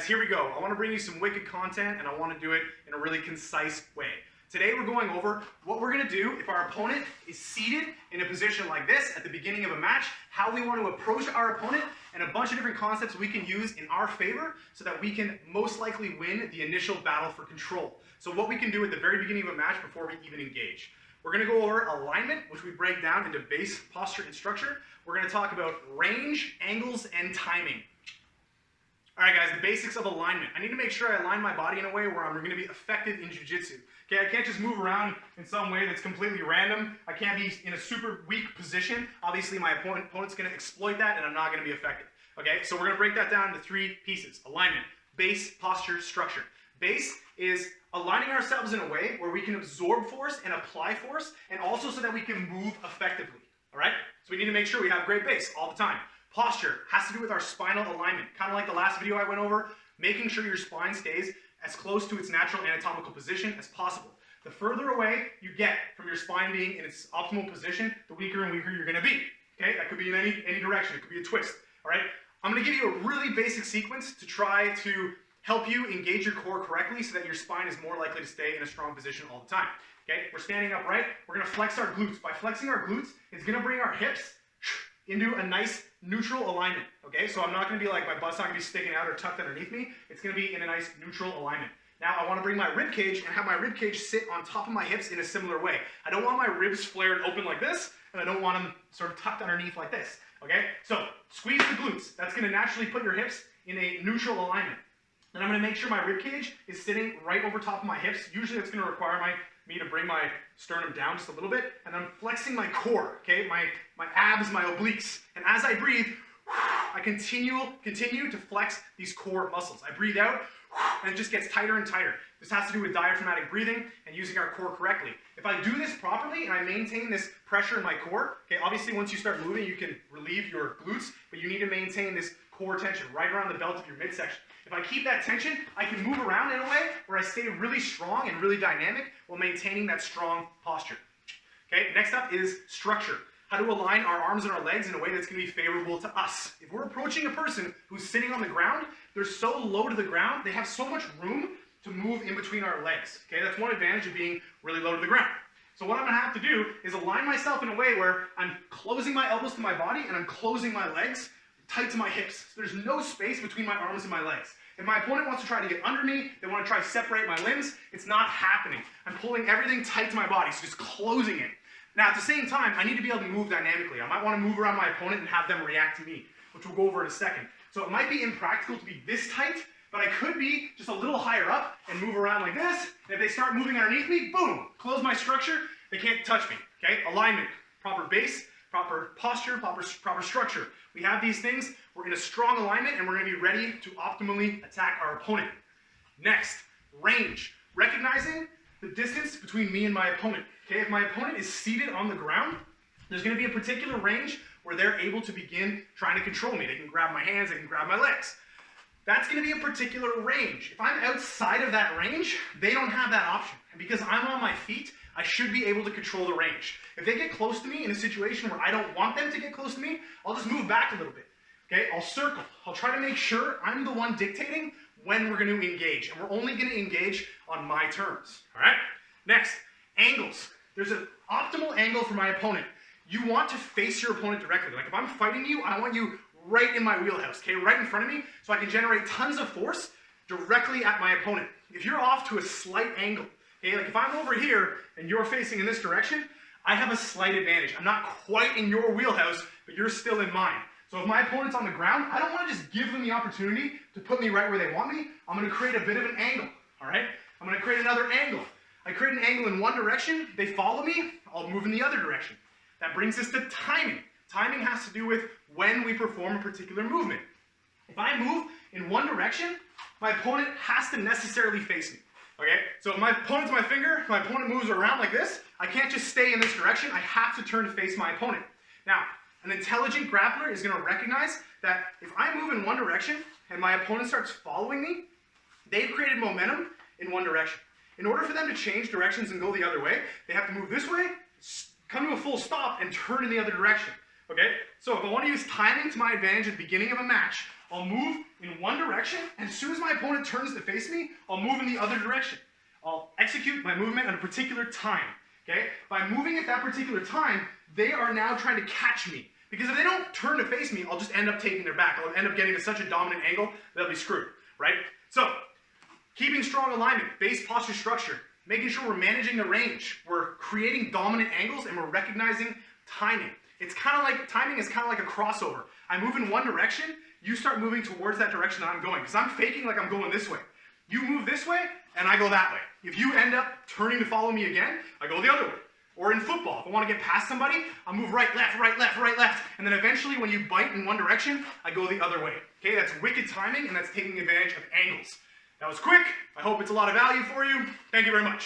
guys, here we go. I want to bring you some wicked content and I want to do it in a really concise way. Today we're going over what we're going to do if our opponent is seated in a position like this at the beginning of a match, how we want to approach our opponent, and a bunch of different concepts we can use in our favor so that we can most likely win the initial battle for control. So what we can do at the very beginning of a match before we even engage. We're going to go over alignment, which we break down into base, posture, and structure. We're going to talk about range, angles, and timing. All right, guys, the basics of alignment. I need to make sure I align my body in a way where I'm going to be effective in jiu-jitsu. Okay, I can't just move around in some way that's completely random. I can't be in a super weak position. Obviously, my opponent's going to exploit that, and I'm not going to be effective. Okay, so we're going to break that down into three pieces. Alignment, base, posture, structure. Base is aligning ourselves in a way where we can absorb force and apply force, and also so that we can move effectively. All right, so we need to make sure we have great base all the time. Posture has to do with our spinal alignment, kind of like the last video I went over, making sure your spine stays as close to its natural anatomical position as possible. The further away you get from your spine being in its optimal position, the weaker and weaker you're going to be. Okay, that could be in any direction. It could be a twist. All right, I'm going to give you a really basic sequence to try to help you engage your core correctly so that your spine is more likely to stay in a strong position all the time. Okay, we're standing upright. We're going to flex our glutes. By flexing our glutes, it's going to bring our hips into a nice neutral alignment. Okay, so I'm not going to be like, my butt's not going to be sticking out or tucked underneath me. It's going to be in a nice neutral alignment. Now I want to bring my rib cage and have my rib cage sit on top of my hips in a similar way. I don't want my ribs flared open like this, and I don't want them sort of tucked underneath like this. Okay, so squeeze the glutes. That's going to naturally put your hips in a neutral alignment. Then I'm going to make sure my rib cage is sitting right over top of my hips. Usually that's going to require me to bring my sternum down just a little bit, and I'm flexing my core, okay, my abs, my obliques, and as I breathe, I continue to flex these core muscles. I breathe out, and it just gets tighter and tighter. This has to do with diaphragmatic breathing and using our core correctly. If I do this properly and I maintain this pressure in my core, okay, obviously once you start moving, you can relieve your glutes, but you need to maintain this core tension right around the belt of your midsection. If I keep that tension, I can move around in a way where I stay really strong and really dynamic while maintaining that strong posture. Okay, next up is structure. How to align our arms and our legs in a way that's going to be favorable to us. If we're approaching a person who's sitting on the ground, they're so low to the ground, they have so much room to move in between our legs. Okay, that's one advantage of being really low to the ground. So what I'm going to have to do is align myself in a way where I'm closing my elbows to my body and I'm closing my legs tight to my hips. So there's no space between my arms and my legs. If my opponent wants to try to get under me, they want to try to separate my limbs, it's not happening. I'm pulling everything tight to my body, so just closing it. Now at the same time, I need to be able to move dynamically. I might want to move around my opponent and have them react to me, which we'll go over in a second. So it might be impractical to be this tight, but I could be just a little higher up and move around like this. And if they start moving underneath me, boom, close my structure, they can't touch me. Okay, alignment, proper base, proper posture, proper structure. We have these things, we're in a strong alignment, and we're going to be ready to optimally attack our opponent. Next, range. Recognizing the distance between me and my opponent. Okay, if my opponent is seated on the ground, there's going to be a particular range where they're able to begin trying to control me. They can grab my hands, they can grab my legs. That's going to be a particular range. If I'm outside of that range, they don't have that option. And because I'm on my feet, I should be able to control the range. If they get close to me in a situation where I don't want them to get close to me, I'll just move back a little bit. Okay, I'll circle. I'll try to make sure I'm the one dictating when we're going to engage. And we're only going to engage on my terms. All right? Next, angles. There's an optimal angle for my opponent. You want to face your opponent directly. Like if I'm fighting you, I want you right in my wheelhouse, okay, right in front of me, so I can generate tons of force directly at my opponent. If you're off to a slight angle, okay, like if I'm over here and you're facing in this direction, I have a slight advantage. I'm not quite in your wheelhouse, but you're still in mine. So if my opponent's on the ground, I don't want to just give them the opportunity to put me right where they want me. I'm going to create a bit of an angle, all right? I'm going to create another angle. I create an angle in one direction, they follow me, I'll move in the other direction. That brings us to timing. Timing has to do with when we perform a particular movement. If I move in one direction, my opponent has to necessarily face me. Okay, so if my opponent's my finger, my opponent moves around like this, I can't just stay in this direction, I have to turn to face my opponent. Now, an intelligent grappler is going to recognize that if I move in one direction and my opponent starts following me, they've created momentum in one direction. In order for them to change directions and go the other way, they have to move this way, come to a full stop, and turn in the other direction. Okay? So if I want to use timing to my advantage at the beginning of a match, I'll move in one direction, and as soon as my opponent turns to face me, I'll move in the other direction. I'll execute my movement at a particular time, okay? By moving at that particular time, they are now trying to catch me. Because if they don't turn to face me, I'll just end up taking their back. I'll end up getting to such a dominant angle that I'll be screwed, right? So, keeping strong alignment, base posture structure, making sure we're managing the range, we're creating dominant angles, and we're recognizing timing. It's kind of like, timing is kind of like a crossover. I move in one direction, you start moving towards that direction that I'm going, because I'm faking like I'm going this way. You move this way, and I go that way. If you end up turning to follow me again, I go the other way. Or in football, if I want to get past somebody, I move right, left, right, left, right, left. And then eventually when you bite in one direction, I go the other way. Okay, that's wicked timing, and that's taking advantage of angles. That was quick. I hope it's a lot of value for you. Thank you very much.